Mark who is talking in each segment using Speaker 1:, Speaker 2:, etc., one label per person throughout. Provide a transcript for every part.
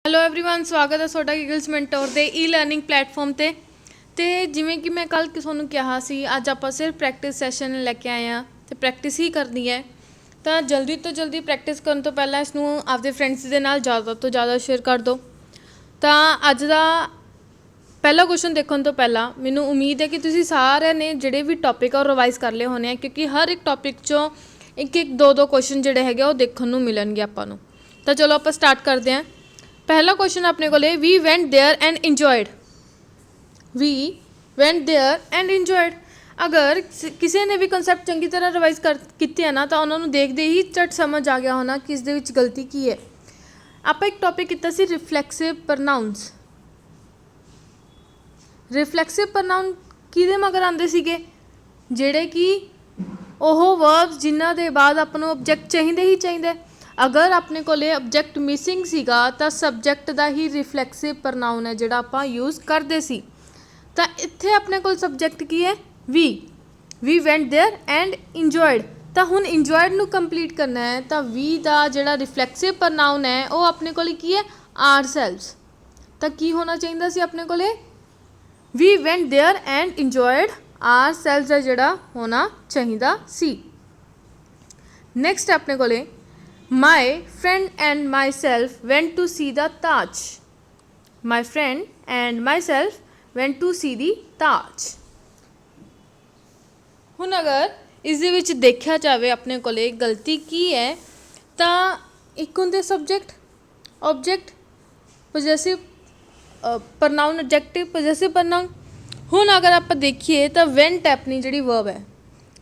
Speaker 1: Hello everyone, स्वागत है ਤੁਹਾਡਾ ਗੀਗਲਸ ਮੈਂਟੋਰ ਦੇ ਈ ਲਰਨਿੰਗ ਪਲੇਟਫਾਰਮ ਤੇ ਜਿਵੇਂ ਕਿ ਮੈਂ ਕੱਲ ਤੁਹਾਨੂੰ ਕਿਹਾ ਸੀ, ਅੱਜ ਆਪਾਂ ਸਿਰਫ ਪ੍ਰੈਕਟਿਸ ਸੈਸ਼ਨ ਲੈ ਕੇ ਆਏ ਹਾਂ ਤੇ ਪ੍ਰੈਕਟਿਸ ਹੀ ਕਰਨੀ ਹੈ। ਤਾਂ ਜਲਦੀ ਤੋਂ ਜਲਦੀ ਪ੍ਰੈਕਟਿਸ ਕਰਨ ਤੋਂ ਪਹਿਲਾਂ ਇਸ ਨੂੰ ਆਪਦੇ ਫਰੈਂਡਸ ਦੇ ਨਾਲ ਜ਼ਿਆਦਾ ਤੋਂ ਜ਼ਿਆਦਾ ਸ਼ੇਅਰ ਕਰ ਦਿਓ। ਤਾਂ ਅੱਜ ਦਾ ਪਹਿਲਾ ਕੁਐਸਚਨ ਦੇਖਣ ਤੋਂ ਪਹਿਲਾਂ ਮੈਨੂੰ ਉਮੀਦ ਹੈ ਕਿ ਤੁਸੀਂ ਸਾਰਿਆਂ ਨੇ ਜਿਹੜੇ ਵੀ ਟੌਪਿਕ ਆ ਉਹ ਰਿਵਾਈਜ਼ ਕਰ ਲਏ ਹੋਣੇ ਆ, ਕਿਉਂਕਿ ਹਰ ਇੱਕ ਟੌਪਿਕ 'ਚੋਂ ਇੱਕ ਦੋ ਕੁਐਸਚਨ ਜਿਹੜੇ ਹੈਗੇ ਉਹ ਦੇਖਣ ਨੂੰ ਮਿਲਣਗੇ ਆਪਾਂ ਨੂੰ। ਤਾਂ ਚਲੋ ਆਪਾਂ ਸਟਾਰਟ ਕਰਦੇ ਹਾਂ। पहला क्वेश्चन अपने को we went there and enjoyed. We went there and enjoyed अगर किसी ने भी कंसैप्ट चंगी तरह रिवाइज किए है ना, तो उन्होंने देखते ही झट समझ आ गया होना कि इसके विच गलती की है। आप एक टॉपिक किया सी रिफ्लैक्सिव प्रनाउंस। रिफ्लैक्सिव प्रनाउन किहदे मगर आंदे सीगे, जिहड़े कि ओह वर्ब्स जिन्हां दे बाद आपां नूं ऑब्जैक्ट चाहिए ही चाहिए। अगर अपने को ऑब्जैक्ट मिसिंग सीगा तो सबजैक्ट का ही रिफ्लैक्सिव प्रनाउन है जिहड़ा आपां यूज़ करते सी। तो इत्थे अपने को सबजैक्ट की है we went there and enjoyed. तो हुण इंजॉयड नूं कंप्लीट करना है, तो वी का जिहड़ा रिफ्लैक्सिव प्रनाउन है वो अपने को की है आरसैल्व्स। तो की होना चाहिए सी अपने को we went there and enjoyed ourselves का जिहड़ा होना चाहिए सी। नैक्सट अपने को My friend and myself went to see the Taj. My friend and myself went to see the Taj. हुण अगर इस दे विच देखा जाए अपने को गलती की है, तो एक होंदे subject object possessive pronoun adjective possessive pronoun. हुण अगर आप देखिए तो वेंट अपनी जिहड़ी वर्ब है,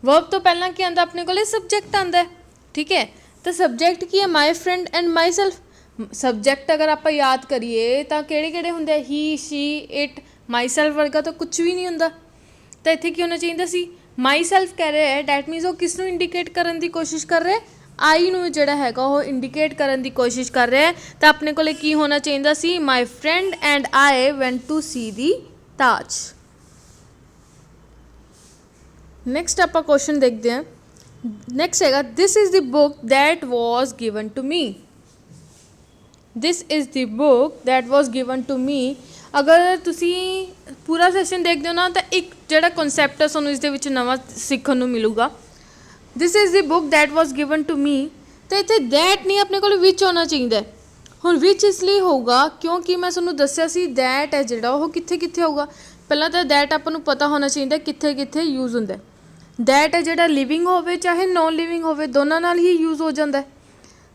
Speaker 1: वर्ब तो पहला की आंदा अपने को सबजैक्ट आंदा है, ठीक है। तो सबजैक्ट की है माई friend and my self. Subject अगर आप याद करिए तो किहड़े होंदे ही शी इट माई सैल्फ वर्गा तो कुछ भी नहीं होंदा। तो इत्थे की होना चाहिए सी माई सैल्फ कह रहे हैं, डैट मीनस वो किस नूं इंडिकेट करने की कोशिश कर रहे, आई नूं जिहड़ा हैगा वो इंडिकेट करने की कोशिश कर रहे हैं। तो अपने को की होना चाहिए सी my friend and I went to see the Taj. Next आप क्वेश्चन देखते हैं। नैक्सट है this is the book that was given to me. This is the book that was given to me. अगर तुसी पूरा सैशन देखते हो ना, तो एक जोड़ा कॉन्सैप्ट है सूँ इस नवा सीखने को मिलूगा। This is the book that was given to me. तो इतने दैट नहीं अपने को विच होना चाहिए। हुण विच इसलिए होगा क्योंकि मैं सूँ दस्या सी दैट है जोड़ा वो कित्थे कित्थे होगा। पहला तो दैट आपको पता होना चाहिए कित्थे कित्थे यूज़ होंदा है। दैट है जोड़ा लिविंग होवे चाहे नॉन लिविंग होवे, दोनों नाल ही यूज़ हो जाता है।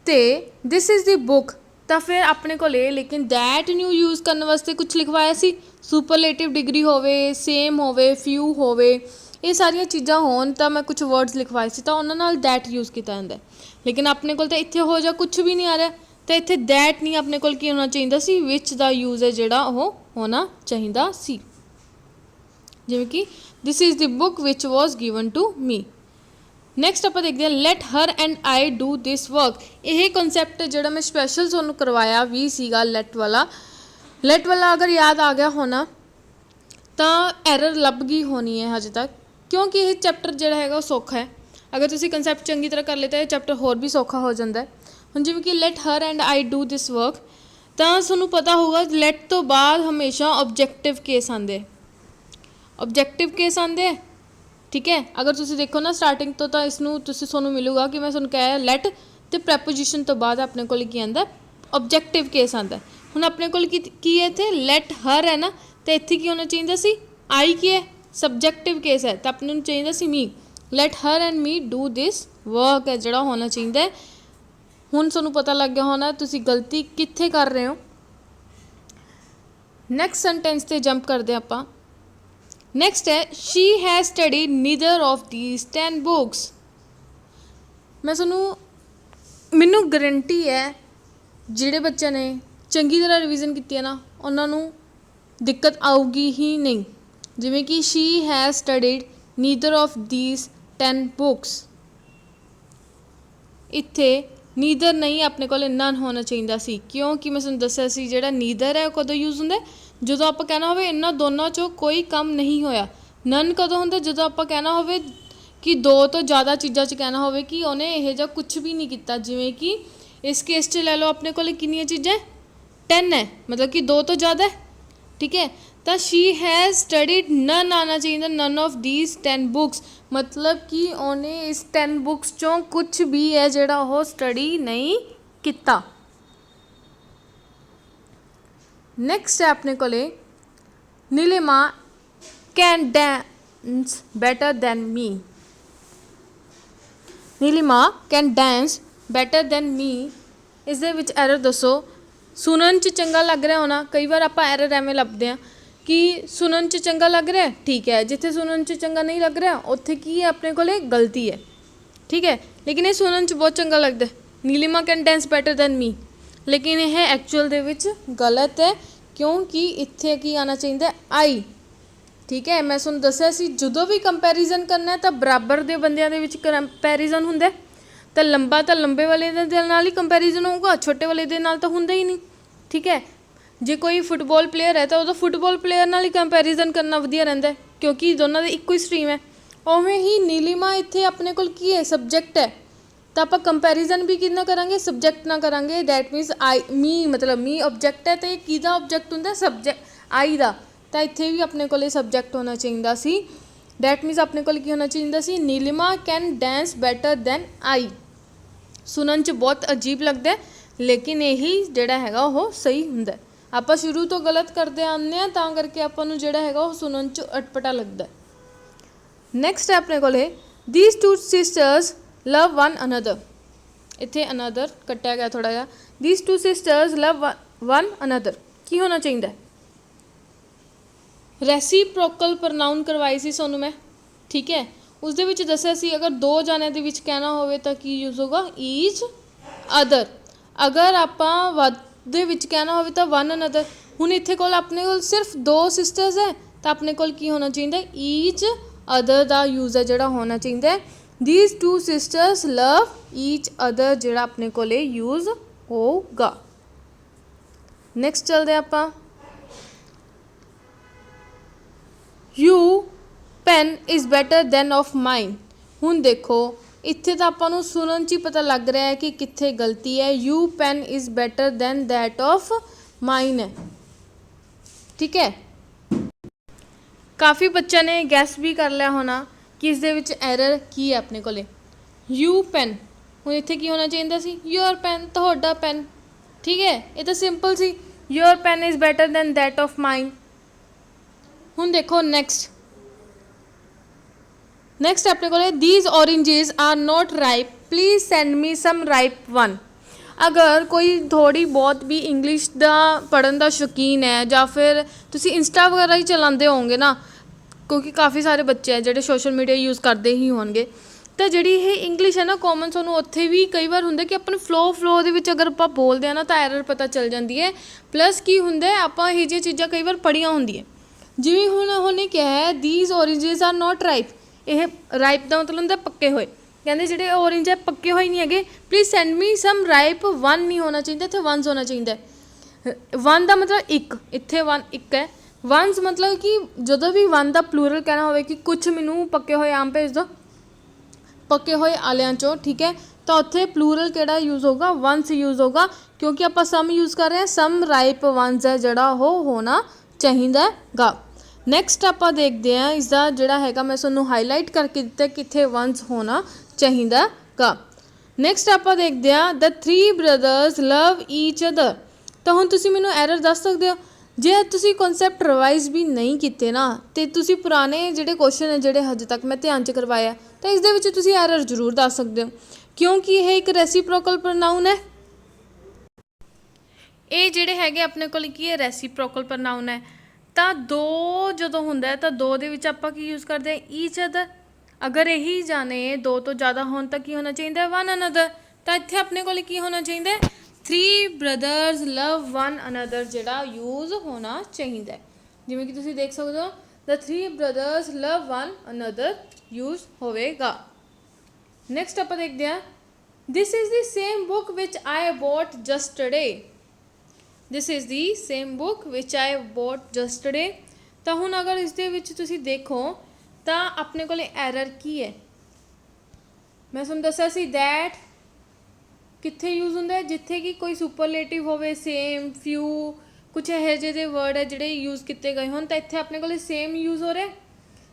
Speaker 1: तो दिस इज़ द बुक, तो फिर अपने को लेकिन दैट न्यू यूज़ करने वास्ते कुछ लिखवाया सी, सुपरलेटिव डिग्री होवे, सेम होवे, फ्यू होवे, ये सारिया चीज़ां होन तो मैं कुछ वर्ड्स लिखवाए सी, तो उन्हां नाल दैट यूज़ किया जाता है। लेकिन अपने को इत्थे हो जा कुछ भी नहीं आ रहा, तो इत्थे दैट नहीं अपने को होना चाहिए सी, विच दा यूज़ है जोड़ा वो होना चाहिए सी। जिवें कि this is the book which was given to me. Next आप देखते हैं let her and I do this work. यह कॉन्सैप्ट जोड़ा मैं स्पैशल तुहानूं करवाया भी सीगा लैट वाला। लैट वाला अगर याद आ गया होना तो एरर लभ गई होनी है हजे तक, क्योंकि यह चैप्टर जोड़ा है वो सौखा है। अगर तुसीं कॉन्सैप्ट चंगी तरह कर लेते तो चैप्टर होर भी सौखा हो जाता है। हुण जिवें कि let her and I do this work, तो तुहानूं पता होगा लैट तो बाद हमेशा ऑब्जैक्टिव केस आते, ऑब्जैक्टिव केस आते हैं, ठीक है। अगर तुम देखो ना स्टार्टिंग तो इसनूं तुहानूं मिलूगा कि मैं तुहानूं कहा लैट तो प्रैपोजिशन तो बाद अपने को आंदा ऑब्जैक्टिव केस आंदा। हुण अपने को की है इत्थे लैट हर है ना, तो इत्थे की होना चाहिए सी आई की है सबजैक्टिव केस है, तो अपने चाहिए सी me. Let her and me do this work है जोड़ा होना चाहिए। हुण तुहानूं पता लग गया होना तुसीं गलती कित्थे कर रहे हो। नैक्सट सेंटेंस ते जंप करते आपां। नैक्सट है she has studied neither of these 10 books. मैं मैनू गारंटी है जिहड़े बच्चे ने चंगी तरह रिविजन की है ना, उन्होंने दिक्कत आऊगी ही नहीं। जिवें कि she has studied neither of these 10 books, इत्थे नीदर नहीं अपने को नन होना चाहिए सी, क्योंकि मैं तुहानूं दस्सिया सी जिहड़ा नीदर है कदों यूज़ हुंदा जो आप कहना हो इन्होंने दोनों चों कोई कम नहीं होया। नन कदों होंदा जो आप कहना हो कि दो तो ज़्यादा चीज़ों च कहना हो कि उन्हें यह जा कुछ भी नहीं किया। जिवें कि इस केस च लै लो अपने को कितनी चीज़ें 10 है मतलब कि 2 तो ज़्यादा है, ठीक है। तो शी हैज़ स्टडीड नन आना चाहिए, नन ऑफ दीज 10 बुक्स, मतलब कि उन्हें इस 10 बुक्स चों कुछ भी है जिहड़ा वो स्टडी नहीं किता। नैक्सट है अपने कोले Neelima can dance better than me. Neelima can dance better than me, इस दे विच एरर दसो। सुनन च चंगा लग रहा होना, कई बार आप एरर एवें लभदे हैं कि सुनन च चंगा लग रहा है, ठीक है, जिथे सुनन च चंगा नहीं लग रहा उत्थे की है अपने कोले गलती है, ठीक है। लेकिन ये सुनन च बहुत चंगा लगता है, Neelima can dance better than me, लेकिन यह एक्चुअल दे विच गलत है क्योंकि इत्थे की आना चाहिए आई, ठीक है। मैं तुहानूं दस्सिया सी जदों भी कंपैरिजन करना है तो बराबर दे बंदियां दे विच कंपैरिजन हुंदा है, तो लंबा तो लंबे वाले दे नाल ही कंपैरिजन होगा, छोटे वाले दे नाल तो हुंदा ही नहीं, ठीक है। जे कोई फुटबॉल प्लेयर है तो वह फुटबॉल प्लेयर नाल ही कंपैरिजन करना वधिया रहिंदा है क्योंकि दोनों दे इक्को ही स्ट्रीम है। उवें ही नीलिमा इत्थे अपने कोल की है सब्जैक्ट है, तो आप कंपैरिजन भी कितना करांगे सब्जैक्ट ना करांगे, दैट मीनस आई मी मतलब मी ऑब्जैक्ट है तो किहदा ऑब्जैक्ट हुंदा सब्जैक्ट आई दा, तो इत्थे भी अपने कोल सब्जैक्ट होना चाहिए सी, दैट मीनस अपने कोल की होना चाहिए सी Neelima can dance better than I. सुनन च बहुत अजीब लगता है लेकिन यही जिहड़ा हैगा वो सही हुंदा है। आप शुरू तो गलत करते आने हैं तां करके आपां नूं जिहड़ा हैगा वो सुनन च अटपटा लगता है। नैक्सट है अपने कोले these two sisters love one another, इत्थे अनदर कट्टिया गया थोड़ा जिहा, these two sisters love one another की होना चाहिए, रेसिप्रोकल प्रनाउन करवाई सी सोनू मैं, ठीक है। उस दे विच दस्सिया सी अगर दो जाने दे विच कहना होवे तां की यूज होगा ईच अदर, अगर आपां वध दे विच कहना होवे तां वन अनदर। हुण इत्थे कोल अपने कोल सिर्फ 2 सिस्टर्स है तो अपने कोल की होना चाहिए ईच अदर दा यूज है जिहड़ा होना चाहिए, these two sisters love each other जिहड़ा अपने कोले यूज होगा। नैक्सट चलते आपां you pen is better than of mine. हुण देखो इत्थे तो आपां नूं सुनन च ही पता लग रहा है कि कित्थे गलती है, you pen is better than that of mine है, ठीक है। काफ़ी बच्चों ने गैस भी कर लिया होना कि इस दे विच एरर की है अपने कोले, यू पेन हुण इत्थे की होना चाहिए सी योर पेन, तुहाडा पेन, ठीक है। ये तो सिंपल सी your pen is better than that of mine. हुण देखो नैक्सट अपने को these oranges are not ripe please send me some ripe one. अगर कोई थोड़ी बहुत भी इंग्लिश का पढ़न का शौकीन है या फिर तुसी इंस्टा वगैरह ही चलाते होंगे ना, क्योंकि काफ़ी सारे बच्चे हैं जोड़े सोशल मीडिया यूज़ करते ही होंगे, तो जी ये इंग्लिश है ना कॉमन सूँ उत्थे भी कई बार होंगे कि अपन फ्लो के अगर आप बोलते हैं ना तो एरर पता चल जाती है। प्लस की होंगे आप यह जी चीज़ा कई बार पढ़िया होंगे, जिवें हुण उन्हें क्या है these oranges are not ripe, यह राइप का मतलब होंगे पक्के हुए, कहते जोड़े ऑरेंज है पक्के हुए नहीं है, please send me some ripe one नहीं होना चाहिए, इतने वनस होना चाहिए। वन का मतलब एक, इतने वन एक है, वनस मतलब कि जो भी वन का प्लूरल कहना हो कि कुछ मैनू पक्के हुए आम भेज दो, पक्के हुए आलियां चो, ठीक है, तो उत्थे प्लूरल केड़ा यूज़ होगा वनस यूज़ होगा, क्योंकि आप सम यूज़ कर रहे हैं, सम राइप वनस है जोड़ा हो होना चाहिए गा। नैक्सट आप देखते हैं इसका जोड़ा है मैं सूँ हाईलाइट करके दिता कितने वनस होना चाहिए गा। नैक्सट आप देखते हैं the three brothers love each other. तो हुण तुसीं मैनूं एरर दस सकते हो जे तुसीं कॉन्सैप्ट रिवाइज भी नहीं किए ना, तो तुसीं पुराने जोड़े क्वेश्चन है जोड़े हजे तक मैं ध्यान च करवाया तो इस दे विच तुसीं एरर जरूर दस सकते हो, क्योंकि यह एक रेसिप्रोकल प्रनाउन है। ये जोड़े है अपने को रेसिप्रोकल प्रनाउन है, तो दो जो होंगे तो दो दे विच आपां की यूज़ करते हैं ईच अदर, अगर यही जाने दो तो ज़्यादा होने तो की होना चाहिए वन अनदर, तो इत्थे अपने को की होना चाहिए three brothers love one another जोड़ा यूज़ होना चाहिए, जिवें कि तुसीं देख सकते हो the three brothers love one another use होवेगा। नैक्सट आप देखते हैं this is the same book which I bought yesterday, this is the same book which I bought yesterday. तो हुण अगर इस दे विच तुसीं देखो तो अपने को एरर की है, मैं तुहानूं दस्सिया सी दैट कित्थे यूज़ हुंदा है? जिथे कि कोई सुपरलेटिव होवे, सेम, फ्यू, कुछ ਇਹੋ ਜਿਹੇ ਦੇ वर्ड है ਜਿਹੜੇ यूज़ किए गए हों, तो इत्थे अपने को सेम यूज़ हो रहा है,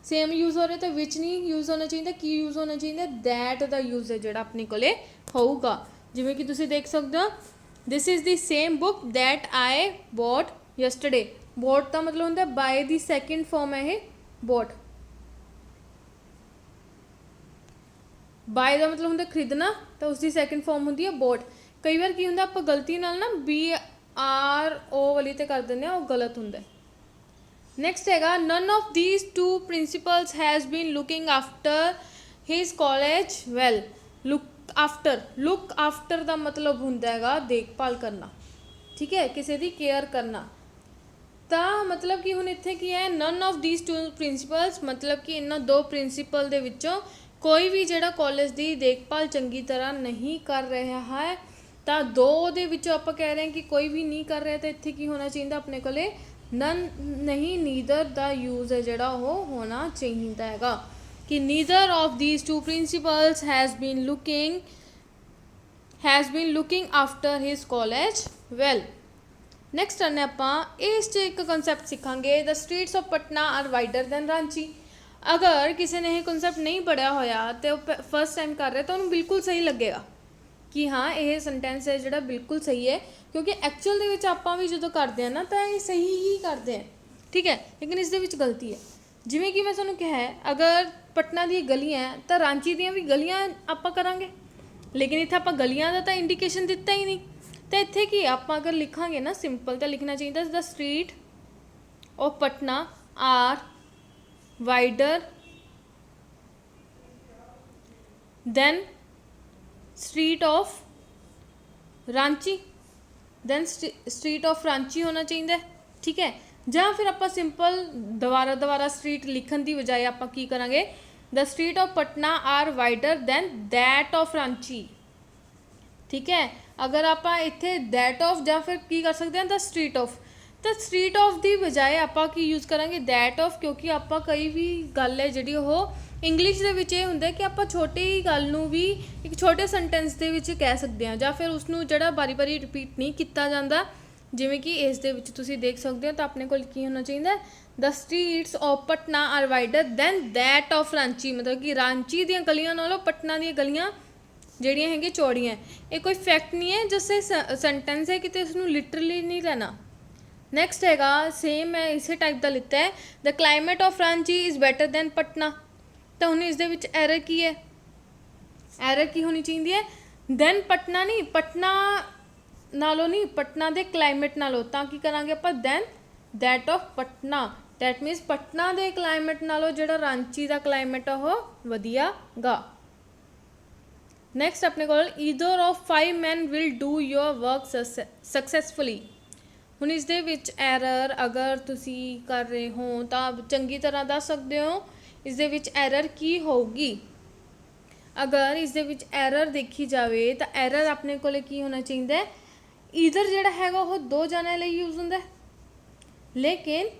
Speaker 1: सेम यूज़ हो रहा है, तो विच नहीं यूज़ होना चाहिए, की यूज़ होना चाहिए, दैट दा यूज़ है जोड़ा अपने को होगा। जिमें कि तुसीं देख सकते हो, this is the same book that I bought yesterday. Bought का मतलब होंगे बाय दी सैकेंड फॉर्म है ये बॉट। बाय का मतलब होंगे खरीदना, तो उसकी सैकेंड फॉर्म होंगी है बॉट। कई बार की होंगे आप गलती नाल ना BRO वाली ते कर देंगे, वो गलत होंगे। नैक्सट हैगा, none of these two principals has been looking after his college well. Look after का मतलब होंगे है देखभाल करना, ठीक है, किसी की केयर करना। तो मतलब कि हुण इत्थे की है, none of these two principals मतलब कि इन्होंने दो प्रिंसिपल दे विचों कोई भी जिहड़ा कॉलेज की देखभाल चंगी तरह नहीं कर रहा है, तो दो दे विचों आपां कह रहे हैं कि कोई भी नहीं कर रहा, तो इत्थे की होना चाहिए अपने को नन नहीं, नीदर दा यूज़ है जिहड़ा वो होना चाहिए हैगा कि neither of these two principals has been looking after his college well. Next करने आपां इस एक कंसैप्ट सीखांगे, the streets of Patna are wider than Ranchi. अगर किसी ने यह कंसैप्ट नहीं पढ़िया होया तो फर्स्ट टाइम कर रहे तो उन्हें बिल्कुल सही लगेगा कि हाँ यह सेंटेंस है जोड़ा बिल्कुल सही है, क्योंकि एक्चुअल दे विच आपां भी जो करते हैं ना तो ये सही ही करते हैं, ठीक है, लेकिन इस दे विच गलती है। जिवें कि मैं तुहानूं कहा है, अगर पटना दी गलियां हैं तो रांची दी भी गलियां आपां करांगे, लेकिन इत्थे आपां गलियां दा तां इंडीकेशन दिता ही नहीं। तो इत्थे की आपां अगर लिखांगे ना सिंपल, तो लिखना चाहिए the street of Patna are wider than street of Ranchi, than street of Ranchi होना चाहिए, ठीक है। ਜਾਂ फिर आप सिंपल दोबारा स्ट्रीट लिखने की बजाय आप की करांगे, the street of Patna are wider than that of Ranchi, ठीक है। अगर आप इत्थे दैट ऑफ या फिर की कर सकते हैं द स्ट्रीट ऑफ, तो स्ट्रीट ऑफ की बजाय आप की यूज़ करांगे दैट ऑफ, क्योंकि आप कई भी गल है जी वो इंग्लिश के विच होंगे कि आप छोटी गल भी एक छोटे सेंटेंस के विच कह सकते हैं, या फिर उसनों जड़ा बारी बारी रिपीट नहीं किया जाता, जिमें कि इस दे विच तुसीं देख सकते हो। तो अपने को की होना चाहिए, the streets of Patna are wider than that of Ranchi, मतलब कि रांची दी गलियां नालों पटना दी गलियां ਜਿਹੜੀਆਂ ਹੈਗੀਆਂ ਚੌੜੀਆਂ। ਇਹ ਕੋਈ ਫੈਕਟ नहीं है, जैसे सेंटेंस है, कितने इसनों लिटरली नहीं लेना। नैक्सट हैगा, सेम है इसे टाइप का लिता है, the climate of Ranchi is better than Patna. तो हुण इस दे विच एरर की है, एरर की होनी चाहिए है, दैन पटना नहीं, पटना नालों नहीं, पटना दे क्लाइमेट नालों, तां की करांगे आपां than that of Patna. That means Patna दे क्लाइमेट नालों जिहड़ा रांची दा क्लाइमेट वो वधिया गा। नैक्सट अपने को either of 5 men will do your work successfully. हुण इस दे विच एरर अगर तुसी कर रहे हो तो चंगी तरह दस सकते हो इस दे विच एरर की होगी। अगर इस दे विच एरर देखी जाए तो एरर अपने को की होना चाहिए, ईदर जिहड़ा हैगा वो 2 जने लई यूज़ हुंदा है, लेकिन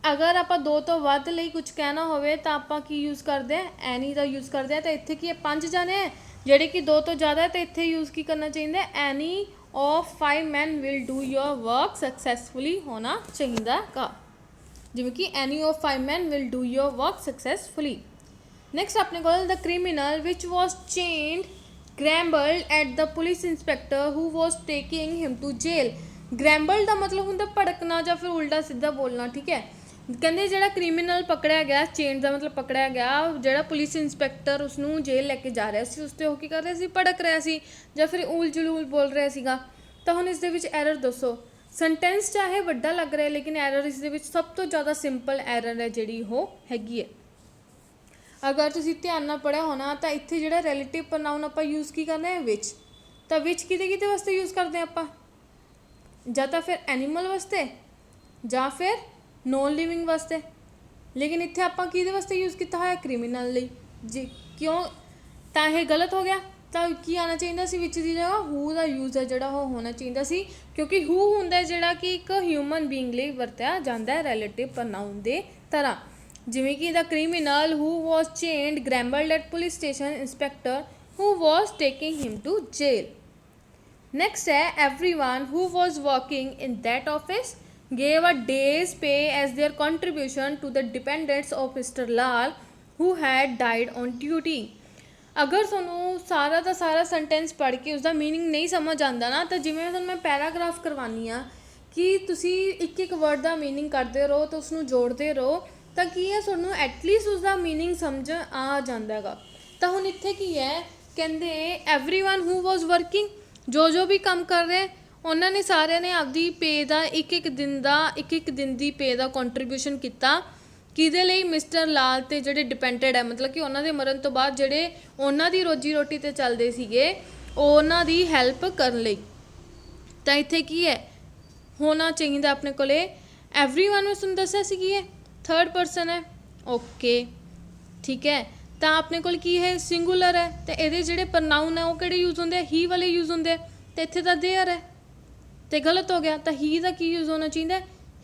Speaker 1: अगर आप 2 तो वध लई कुछ कहना होवे तो आप की यूज़ करते हैं, एनी का यूज़ करते हैं। तो इत्थे की 5 जने हैं जिहड़े कि 2 तो ज़्यादा है, तो इत्थे यूज़ की करना चाहिए, any of 5 men will do your work successfully होना चाहिए का, जिवें कि any of 5 men will do your work successfully. Next अपने को the criminal which was chained grumbled at the police inspector who was taking him to jail. Grumbled का मतलब होंगे भड़कना या फिर उल्टा सीधा बोलना, ठीक है। कहते जो क्रिमिनल पकड़िया गया, चेन का मतलब पकड़िया गया, जो पुलिस इंस्पैक्टर उसनों जेल लैके जा रहा सी, उसते की कर रहा सी, भड़क रहा सी या फिर ऊल जलूल बोल रहा सीगा। तो हुण इस दे विच एरर दसो, सेंटेंस चाहे वड्डा लग रहा है लेकिन एरर इस दे विच सब तो ज़्यादा सिंपल एरर है जिहड़ी वो हैगी है। अगर तुसीं ध्यान नाल पढ़िया होना तो इत्थे जिहड़ा रिलेटिव प्रनाउन आपां यूज़ की करना है विच, तो विच किते वास्ते यूज़ करते हैं आपां, जां तां फिर एनीमल वास्ते जां फिर नॉन लिविंग वास्ते, लेकिन इत्थे आपां किहदे वास्ते यूज़ किया है, क्रिमिनल लई। जी क्यों, तो यह गलत हो गया, तो की आना चाहिए सी विच दी जगह हू का यूज़ है जिहड़ा वो होना चाहिए सी, क्योंकि हू हुंदा जिहड़ा कि एक ह्यूमन बीइंग लई वरतिया जांदा है रिलेटिव प्रनाउन दे तरह। जिवें कि the criminal who was chained grumbled at police station inspector who was taking him to jail. Next है everyone who was working in that office gave a day's pay as their contribution to the dependents of Mr. Lal who had died on duty. अगर ਤੁਹਾਨੂੰ ਸਾਰਾ ਦਾ ਸਾਰਾ sentence ਪੜ੍ਹ ਕੇ ਉਸਦਾ meaning ਨਹੀਂ ਸਮਝ ਆਉਂਦਾ ਨਾ ਤਾਂ ਜਿਵੇਂ ਤੁਹਾਨੂੰ ਮੈਂ ਪੈਰਾਗ੍ਰਾਫ ਕਰਵਾਉਂਦੀ ਹਾਂ ਕਿ ਤੁਸੀਂ ਇੱਕ ਇੱਕ ਵਰਡ ਦਾ ਮੀਨਿੰਗ ਕਰਦੇ ਰਹੋ ਤਾਂ ਉਸਨੂੰ ਜੋੜਦੇ ਰਹੋ ਤਾਂ ਕੀ ਹੈ ਤੁਹਾਨੂੰ ਐਟਲੀਸਟ ਉਸਦਾ ਮੀਨਿੰਗ ਸਮਝ ਆ ਜਾਂਦਾ ਹੈਗਾ। ਤਾਂ ਹੁਣ ਇੱਥੇ ਕੀ ਹੈ ਕਹਿੰਦੇ ਐਵਰੀਵਨ ਹੂ ਵਾਜ਼ ਵਰਕਿੰਗ ਜੋ ਵੀ ਕੰਮ ਕਰ ਰਹੇ ਉਹਨਾਂ ਨੇ ਸਾਰਿਆਂ ਨੇ ਆਪਦੀ ਪੇ ਦਾ ਇੱਕ ਦਿਨ ਦੀ ਪੇ ਦਾ ਕੰਟਰੀਬਿਊਸ਼ਨ ਕੀਤਾ ਕਿਹਦੇ ਲਈ ਮਿਸਟਰ ਲਾਲ ਤੇ ਜਿਹੜੇ ਡਿਪੈਂਡਡ ਹੈ ਮਤਲਬ ਕਿ ਉਹਨਾਂ ਦੇ ਮਰਨ ਤੋਂ ਬਾਅਦ ਜਿਹੜੇ ਉਹਨਾਂ ਦੀ ਰੋਜੀ ਰੋਟੀ ਤੇ ਚੱਲਦੇ ਸੀਗੇ ਉਹਨਾਂ ਦੀ ਹੈਲਪ ਕਰਨ ਲਈ। ਤਾਂ ਇੱਥੇ ਕੀ ਹੈ ਹੋਣਾ ਚਾਹੀਦਾ ਆਪਣੇ ਕੋਲੇ ਐਵਰੀਵਨ ਨੂੰ ਤੁਹਾਨੂੰ ਦੱਸਿਆ ਸੀ ਕੀ ਹੈ ਥਰਡ ਪਰਸਨ ਹੈ ਓਕੇ ਠੀਕ ਹੈ। ਤਾਂ ਆਪਣੇ ਕੋਲ ਕੀ ਹੈ ਸਿੰਗੂਲਰ ਹੈ ਤੇ ਇਹਦੇ ਜਿਹੜੇ ਪ੍ਰਨਾਊਨ ਹੈ ਉਹ ਕਿਹੜੇ ਯੂਜ਼ ਹੁੰਦੇ ਹੀ ਵਾਲੇ ਯੂਜ਼ ਹੁੰਦੇ ਤੇ ਇੱਥੇ ਤਾਂ ਦੇਅਰ ਹੈ ਤੇ ਗਲਤ ਹੋ ਗਿਆ। ਤਾਂ ਹੀ ਦਾ ਕੀ ਯੂਜ਼ ਹੋਣਾ ਚਾਹੀਦਾ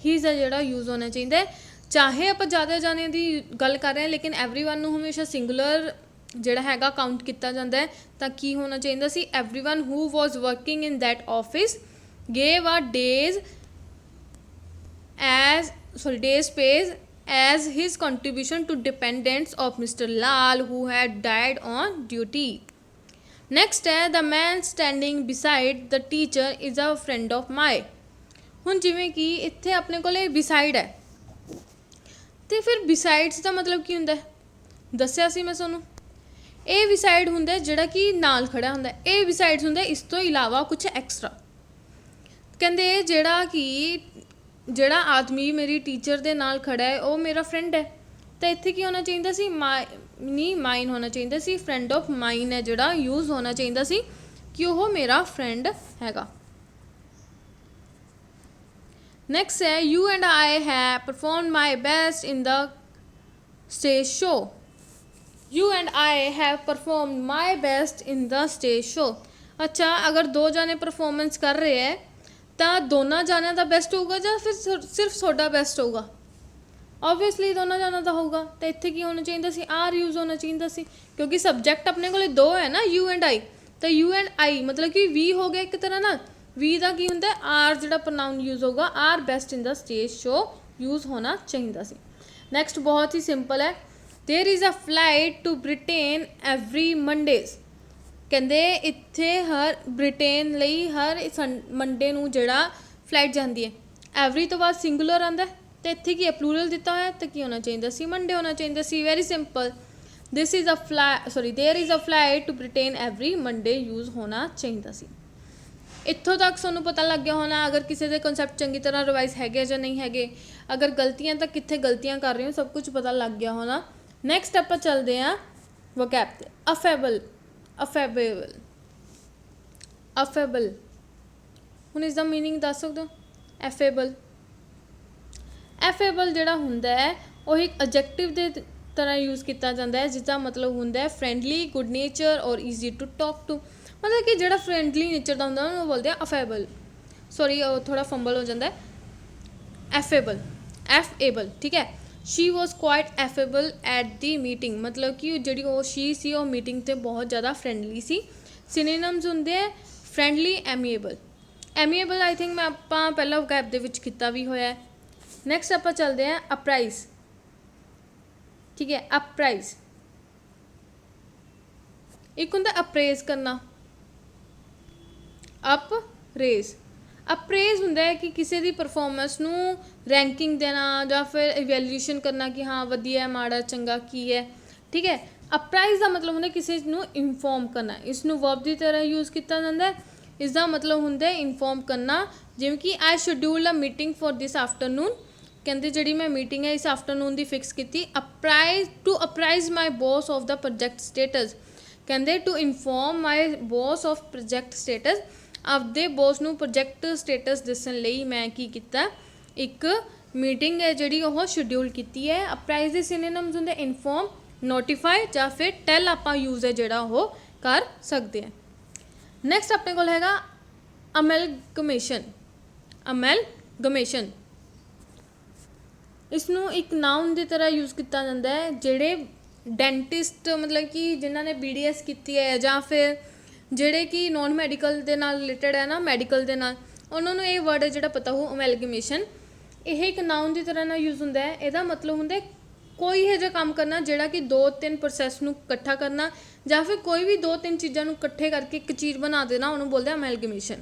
Speaker 1: ਹੀਜ਼ ਦਾ ਜਿਹੜਾ ਯੂਜ਼ ਹੋਣਾ ਚਾਹੀਦਾ ਚਾਹੇ ਆਪਾਂ ਜ਼ਿਆਦਾ ਜਾਣੇ ਦੀ ਗੱਲ ਕਰ ਰਹੇ ਹਾਂ ਲੇਕਿਨ ਐਵਰੀਵਨ ਨੂੰ ਹਮੇਸ਼ਾ ਸਿੰਗੂਲਰ ਜਿਹੜਾ ਹੈਗਾ ਕਾਊਂਟ ਕੀਤਾ ਜਾਂਦਾ ਹੈ। ਤਾਂ ਕੀ ਹੋਣਾ ਚਾਹੀਦਾ ਸੀ everyone who was working in that office gave a days pays as his contribution to dependents of Mr. Lal who had died on duty. Next है the man standing beside the teacher is a friend of mine. ਹੁਣ ਜਿਵੇਂ ਕਿ ਇੱਥੇ ਆਪਣੇ ਕੋਲੇ beside ਹੈ ਤੇ ਫਿਰ besides ਦਾ ਮਤਲਬ ਕੀ ਹੁੰਦਾ ਦੱਸਿਆ ਸੀ ਮੈਂ ਤੁਹਾਨੂੰ ਇਹ beside ਹੁੰਦਾ ਜਿਹੜਾ ਕਿ ਨਾਲ ਖੜਾ ਹੁੰਦਾ ਇਹ besides ਹੁੰਦਾ ਇਸ ਤੋਂ ਇਲਾਵਾ ਕੁਝ ਐਕਸਟਰਾ। ਕਹਿੰਦੇ ਜਿਹੜਾ ਆਦਮੀ ਮੇਰੀ ਟੀਚਰ ਦੇ ਨਾਲ ਖੜਾ ਹੈ ਉਹ ਮੇਰਾ ਫਰੈਂਡ ਹੈ ਤਾਂ ਇੱਥੇ ਕੀ ਹੋਣਾ ਚਾਹੀਦਾ ਸੀ ਮਾਈਨ ਹੋਣਾ ਚਾਹੀਦਾ ਸੀ ਫਰੈਂਡ ਆਫ ਮਾਈਨ ਹੈ ਜਿਹੜਾ ਯੂਜ਼ ਹੋਣਾ ਚਾਹੀਦਾ ਸੀ ਕਿ ਉਹ ਮੇਰਾ ਫਰੈਂਡ ਹੈਗਾ। Next है you and I have performed my best in the stage show. You and I have performed my best in the stage show. अच्छा अगर दो जाने परफॉर्मेंस कर रहे हैं ਤਾਂ ਦੋਨਾਂ ਜਾਣਿਆਂ ਦਾ ਬੈਸਟ ਹੋਊਗਾ ਜਾਂ ਫਿਰ ਸਿਰਫ ਤੁਹਾਡਾ ਬੈਸਟ ਹੋਊਗਾ ਓਬਵੀਅਸਲੀ ਦੋਨਾਂ ਜਾਣਿਆਂ ਦਾ ਹੋਊਗਾ। ਤਾਂ ਇੱਥੇ ਕੀ ਹੋਣਾ ਚਾਹੀਦਾ ਸੀ ਆਰ ਯੂਜ਼ ਹੋਣਾ ਚਾਹੀਦਾ ਸੀ ਕਿਉਂਕਿ ਸਬਜੈਕਟ ਆਪਣੇ ਕੋਲੇ ਦੋ ਹੈ ਨਾ ਯੂ ਐਂਡ ਆਈ ਤਾਂ ਯੂ ਐਂਡ ਆਈ ਮਤਲਬ ਕਿ ਵੀ ਹੋ ਗਿਆ ਇੱਕ ਤਰ੍ਹਾਂ ਨਾਲ ਵੀ ਦਾ ਕੀ ਹੁੰਦਾ ਆਰ ਜਿਹੜਾ ਪ੍ਰੋਨਾਊਨ ਯੂਜ਼ ਹੋਊਗਾ are best in the stage show use ਹੋਣਾ ਚਾਹੀਦਾ ਸੀ। ਨੈਕਸਟ ਬਹੁਤ ਹੀ ਸਿੰਪਲ ਹੈ there is a flight to Britain every Mondays. ਕਹਿੰਦੇ ਇੱਥੇ ਹਰ ਬ੍ਰਿਟੇਨ ਲਈ ਹਰ ਮੰਡੇ ਨੂੰ ਜਿਹੜਾ ਫਲਾਈਟ ਜਾਂਦੀ ਹੈ ਐਵਰੀ ਤੋਂ ਬਾਅਦ ਸਿੰਗੂਲਰ ਆਉਂਦਾ ਅਤੇ ਇੱਥੇ ਕੀ ਹੈ ਪਲੂਰਲ ਦਿੱਤਾ ਹੋਇਆ ਤਾਂ ਕੀ ਹੋਣਾ ਚਾਹੀਦਾ ਸੀ ਮੰਡੇ ਹੋਣਾ ਚਾਹੀਦਾ ਸੀ। Very simple there is a flight to Britain every Monday use ਹੋਣਾ ਚਾਹੀਦਾ ਸੀ। ਇੱਥੋਂ ਤੱਕ ਤੁਹਾਨੂੰ ਪਤਾ ਲੱਗ ਗਿਆ ਹੋਣਾ ਅਗਰ ਕਿਸੇ ਦੇ ਕਨਸੈਪਟ ਚੰਗੀ ਤਰ੍ਹਾਂ ਰਿਵਾਈਜ਼ ਹੈਗੇ ਜਾਂ ਨਹੀਂ ਹੈਗੇ ਅਗਰ ਗਲਤੀਆਂ ਤਾਂ ਕਿੱਥੇ ਗਲਤੀਆਂ ਕਰ ਰਹੇ ਹੋ ਸਭ ਕੁਝ ਪਤਾ ਲੱਗ ਗਿਆ ਹੋਣਾ। ਨੈਕਸਟ ਆਪਾਂ ਚੱਲਦੇ ਹਾਂ ਵੋਕੈਬ 'ਤੇ ਅਫੇਬਲ ਹੁਣ ਇਸ ਦਾ ਮੀਨਿੰਗ ਦੱਸ ਸਕਦੇ ਹੋ ਐਫੇਬਲ ਜਿਹੜਾ ਹੁੰਦਾ ਹੈ ਉਹ ਇੱਕ ਐਡਜੈਕਟਿਵ ਦੇ ਤਰ੍ਹਾਂ ਯੂਜ਼ ਕੀਤਾ ਜਾਂਦਾ ਹੈ ਜਿਸਦਾ ਮਤਲਬ ਹੁੰਦਾ ਹੈ ਫਰੈਂਡਲੀ ਗੁੱਡ ਨੇਚਰ ਔਰ ਈਜ਼ੀ ਟੂ ਟਾਕ ਟੂ ਮਤਲਬ ਕਿ ਜਿਹੜਾ ਫਰੈਂਡਲੀ ਨੇਚਰ ਦਾ ਹੁੰਦਾ ਉਹਨੂੰ ਬੋਲਦੇ ਆ ਅਫੇਬਲ ਉਹ ਥੋੜ੍ਹਾ ਫੰਬਲ ਹੋ ਜਾਂਦਾ ਐਫਏਬਲ ਠੀਕ ਹੈ। ਸ਼ੀ ਵਾਜ਼ ਕੁਆਇਟ ਐਫੇਬਲ ਐਟ ਦੀ ਮੀਟਿੰਗ ਮਤਲਬ ਕਿ ਜਿਹੜੀ ਉਹ ਸ਼ੀ ਸੀ ਉਹ ਮੀਟਿੰਗ 'ਤੇ ਬਹੁਤ ਜ਼ਿਆਦਾ ਫਰੈਂਡਲੀ ਸੀ। ਸਿਨੋਨਿਮਸ ਹੁੰਦੇ ਹੈ ਫਰੈਂਡਲੀ ਐਮੀਏਬਲ ਆਈ ਥਿੰਕ ਮੈਂ ਆਪਾਂ ਪਹਿਲਾਂ ਵੋਕੈਬ ਦੇ ਵਿੱਚ ਕੀਤਾ ਵੀ ਹੋਇਆ। ਨੈਕਸਟ ਆਪਾਂ ਚੱਲਦੇ ਹਾਂ ਅਪਰਾਈਜ਼ ਠੀਕ ਹੈ। ਅਪਰਾਈਜ਼ ਇੱਕ ਹੁੰਦਾ ਅਪਰੇਜ਼ ਕਰਨਾ ਅਪਰੇਜ਼ ਹੁੰਦਾ ਹੈ ਕਿ ਕਿਸੇ ਦੀ ਪਰਫੋਰਮੈਂਸ ਨੂੰ ਰੈਂਕਿੰਗ ਦੇਣਾ ਜਾਂ ਫਿਰ ਇਵੈਲੂਏਸ਼ਨ ਕਰਨਾ ਕਿ ਹਾਂ ਵਧੀਆ ਮਾੜਾ ਚੰਗਾ ਕੀ ਹੈ ਠੀਕ ਹੈ। ਅਪਰਾਈਜ਼ ਦਾ ਮਤਲਬ ਹੁੰਦਾ ਕਿਸੇ ਨੂੰ ਇਨਫੋਰਮ ਕਰਨਾ ਇਸ ਨੂੰ ਵਰਬ ਦੀ ਤਰ੍ਹਾਂ ਯੂਜ਼ ਕੀਤਾ ਜਾਂਦਾ ਇਸ ਦਾ ਮਤਲਬ ਹੁੰਦਾ ਇਨਫੋਰਮ ਕਰਨਾ ਜਿਵੇਂ ਕਿ I schedule a meeting for this afternoon ਕਹਿੰਦੇ ਜਿਹੜੀ ਮੈਂ ਮੀਟਿੰਗ ਹੈ ਇਸ ਆਫਟਰਨੂਨ ਦੀ ਫਿਕਸ ਕੀਤੀ apprise my boss of the project status ਕਹਿੰਦੇ to inform my boss of project status ਆਪਦੇ ਬੌਸ ਨੂੰ ਪ੍ਰੋਜੈਕਟ ਸਟੇਟਸ ਦੱਸਣ ਲਈ ਮੈਂ ਕੀ ਕੀਤਾ ਇੱਕ ਮੀਟਿੰਗ ਹੈ ਜਿਹੜੀ ਉਹ ਸ਼ਡਿਊਲ ਕੀਤੀ ਹੈ। ਅਪਰਾਈਜ਼ ਦੇ ਸਿਨੋਨਿਮਸ ਹੁੰਦੇ ਇਨਫੋਰਮ ਨੋਟੀਫਾਈ ਜਾਂ ਫਿਰ ਟੈਲ ਆਪਾਂ ਯੂਜ਼ ਹੈ ਜਿਹੜਾ ਉਹ ਕਰ ਸਕਦੇ ਹਾਂ। ਨੈਕਸਟ ਆਪਣੇ ਕੋਲ ਹੈਗਾ ਅਮੈਲਗਮੇਸ਼ਨ ਇਸ ਨੂੰ ਇੱਕ ਨਾਊਨ ਦੀ ਤਰ੍ਹਾਂ ਯੂਜ਼ ਕੀਤਾ ਜਾਂਦਾ ਹੈ ਜਿਹੜੇ ਡੈਂਟਿਸਟ ਮਤਲਬ ਕਿ ਜਿਨ੍ਹਾਂ ਨੇ BDS ਕੀਤੀ ਹੈ ਜਾਂ ਫਿਰ ਜਿਹੜੇ ਕਿ ਨੋਨ ਮੈਡੀਕਲ ਦੇ ਨਾਲ ਰਿਲੇਟਡ ਹੈ ਨਾ, ਮੈਡੀਕਲ ਦੇ ਨਾਲ, ਉਹਨਾਂ ਨੂੰ ਇਹ ਵਰਡ ਹੈ ਜਿਹੜਾ ਪਤਾ ਹੋ ਅਮੈਲਗੇਮੇਸ਼ਨ। ਇਹ ਇੱਕ ਨਾਊਨ ਦੀ ਤਰ੍ਹਾਂ ਨਾਲ ਯੂਜ਼ ਹੁੰਦਾ ਹੈ। ਇਹਦਾ ਮਤਲਬ ਹੁੰਦਾ ਕੋਈ ਇਹੋ ਜਿਹਾ ਕੰਮ ਕਰਨਾ ਜਿਹੜਾ ਕਿ 2-3 ਪ੍ਰੋਸੈਸ ਨੂੰ ਇਕੱਠਾ ਕਰਨਾ, ਜਾਂ ਫਿਰ ਕੋਈ ਵੀ 2-3 ਚੀਜ਼ਾਂ ਨੂੰ ਇਕੱਠੇ ਕਰਕੇ ਇੱਕ ਚੀਜ਼ ਬਣਾ ਦੇਣਾ, ਉਹਨੂੰ ਬੋਲਦੇ ਆ ਅਮੈਲਗੇਮੇਸ਼ਨ।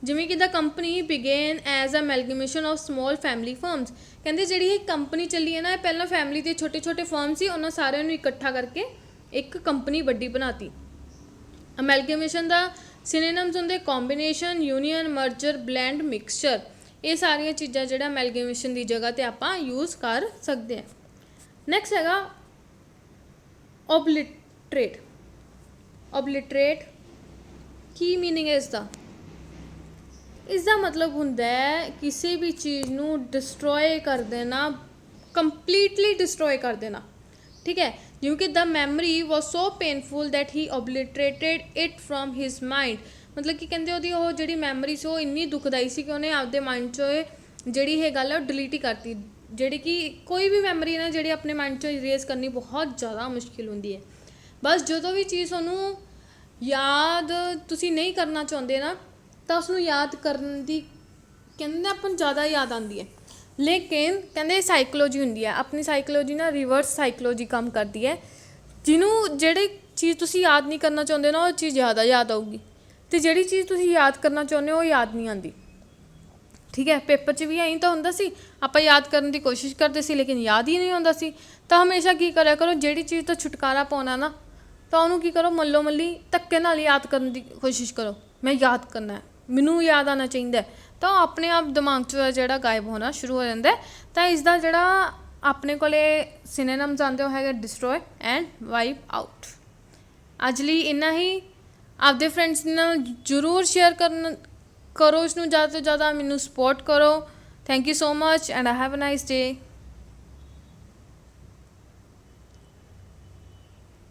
Speaker 1: ਜਿਵੇਂ ਕਿ the company began as amalgamation of small family firms. ਕਹਿੰਦੇ ਜਿਹੜੀ ਇਹ ਕੰਪਨੀ ਚੱਲੀ ਹੈ ਨਾ, ਇਹ ਪਹਿਲਾਂ ਫੈਮਿਲੀ ਦੇ ਛੋਟੇ ਛੋਟੇ ਫਰਮ ਸੀ, ਉਹਨਾਂ ਸਾਰਿਆਂ ਨੂੰ ਇਕੱਠਾ ਕਰਕੇ ਇੱਕ ਕੰਪਨੀ ਵੱਡੀ ਬਣਾਤੀ। ਅਮੈਲਗੇਮੇਸ਼ਨ ਦਾ ਸਿਨੋਨਿਮਸ ਹੁੰਦੇ combination, union, merger, blend, mixture. ਇਹ ਸਾਰੀਆਂ ਚੀਜ਼ਾਂ ਜਿਹੜਾ ਅਮੈਲਗੇਮੇਸ਼ਨ ਦੀ ਜਗ੍ਹਾ 'ਤੇ ਆਪਾਂ ਯੂਜ਼ ਕਰ ਸਕਦੇ ਹਾਂ। ਨੈਕਸਟ ਹੈਗਾ ਓਬਲਿਟਰੇਟ। ਓਬਲਿਟਰੇਟ ਕੀ ਮੀਨਿੰਗ ਹੈ ਇਸਦਾ? ਇਸਦਾ ਮਤਲਬ ਹੁੰਦਾ ਹੈ ਕਿਸੇ ਵੀ ਚੀਜ਼ ਨੂੰ ਡਿਸਟਰੋਏ ਕਰ ਦੇਣਾ, ਕੰਪਲੀਟਲੀ ਡਿਸਟਰੋਏ ਕਰ ਦੇਣਾ। ਠੀਕ ਹੈ, ਜਿਵੇਂ ਕਿ the memory was so painful that he obliterated it from his mind. ਮਤਲਬ ਕਿ ਕਹਿੰਦੇ ਉਹਦੀ ਉਹ ਜਿਹੜੀ ਮੈਮਰੀ ਸੀ ਉਹ ਇੰਨੀ ਦੁਖਦਾਈ ਸੀ ਕਿ ਉਹਨੇ ਆਪਦੇ ਮਾਈਂਡ 'ਚੋਂ ਜਿਹੜੀ ਇਹ ਗੱਲ ਹੈ ਉਹ ਡਿਲੀਟ ਹੀ ਕਰਤੀ। ਜਿਹੜੀ ਕਿ ਕੋਈ ਵੀ ਮੈਮਰੀ ਨਾ ਜਿਹੜੀ ਆਪਣੇ ਮਾਈਂਡ 'ਚੋਂ ਇਰੇਜ਼ ਕਰਨੀ ਬਹੁਤ ਜ਼ਿਆਦਾ ਮੁਸ਼ਕਿਲ ਹੁੰਦੀ ਹੈ। ਬਸ ਜਦੋਂ ਵੀ ਚੀਜ਼ ਤੁਹਾਨੂੰ ਯਾਦ ਤੁਸੀਂ ਨਹੀਂ ਕਰਨਾ ਚਾਹੁੰਦੇ ਨਾ, ਤਾਂ ਉਸਨੂੰ ਯਾਦ ਕਰਨ ਦੀ ਕਹਿੰਦੇ ਆਪਾਂ ਨੂੰ ਜ਼ਿਆਦਾ ਯਾਦ ਆਉਂਦੀ ਹੈ। ਲੇਕਿਨ ਕਹਿੰਦੇ ਸਾਈਕੋਲੋਜੀ ਹੁੰਦੀ ਹੈ, ਆਪਣੀ ਸਾਈਕੋਲੋਜੀ ਨਾ ਰਿਵਰਸ ਸਾਈਕੋਲੋਜੀ ਕੰਮ ਕਰਦੀ ਹੈ। ਜਿਹਨੂੰ ਜਿਹੜੀ ਚੀਜ਼ ਤੁਸੀਂ ਯਾਦ ਨਹੀਂ ਕਰਨਾ ਚਾਹੁੰਦੇ ਨਾ, ਉਹ ਚੀਜ਼ ਜ਼ਿਆਦਾ ਯਾਦ ਆਊਗੀ, ਅਤੇ ਜਿਹੜੀ ਚੀਜ਼ ਤੁਸੀਂ ਯਾਦ ਕਰਨਾ ਚਾਹੁੰਦੇ ਹੋ ਉਹ ਯਾਦ ਨਹੀਂ ਆਉਂਦੀ। ਠੀਕ ਹੈ, ਪੇਪਰ 'ਚ ਵੀ ਐਂ ਤਾਂ ਹੁੰਦਾ ਸੀ, ਆਪਾਂ ਯਾਦ ਕਰਨ ਦੀ ਕੋਸ਼ਿਸ਼ ਕਰਦੇ ਸੀ ਲੇਕਿਨ ਯਾਦ ਹੀ ਨਹੀਂ ਆਉਂਦਾ ਸੀ। ਤਾਂ ਹਮੇਸ਼ਾ ਕੀ ਕਰਿਆ ਕਰੋ, ਜਿਹੜੀ ਚੀਜ਼ ਤੋਂ ਛੁਟਕਾਰਾ ਪਾਉਣਾ ਨਾ, ਤਾਂ ਉਹਨੂੰ ਕੀ ਕਰੋ, ਮੱਲੋ ਮੱਲੀ ਧੱਕੇ ਨਾਲ ਯਾਦ ਕਰਨ ਦੀ ਕੋਸ਼ਿਸ਼ ਕਰੋ। ਮੈਂ ਯਾਦ ਕਰਨਾ, ਮੈਨੂੰ ਯਾਦ ਆਉਣਾ ਚਾਹੀਦਾ, ਤਾਂ ਉਹ ਆਪਣੇ ਆਪ ਦਿਮਾਗ 'ਚ ਜਿਹੜਾ ਗਾਇਬ ਹੋਣਾ ਸ਼ੁਰੂ ਹੋ ਜਾਂਦਾ। ਤਾਂ ਇਸ ਦਾ ਜਿਹੜਾ ਆਪਣੇ ਕੋਲ ਸਿਨੋਨਿਮਸ ਆਉਂਦੇ ਉਹ ਹੈਗਾ ਡਿਸਟਰੋਏ ਐਂਡ ਵਾਈਪ ਆਊਟ। ਅੱਜ ਲਈ ਇੰਨਾ ਹੀ। ਆਪਦੇ ਫਰੈਂਡਸ ਨਾਲ ਜ਼ਰੂਰ ਸ਼ੇਅਰ ਕਰੋ ਇਸਨੂੰ, ਜ਼ਿਆਦਾ ਤੋਂ ਜ਼ਿਆਦਾ ਮੈਨੂੰ ਸਪੋਰਟ ਕਰੋ। Thank you so much and have a nice day.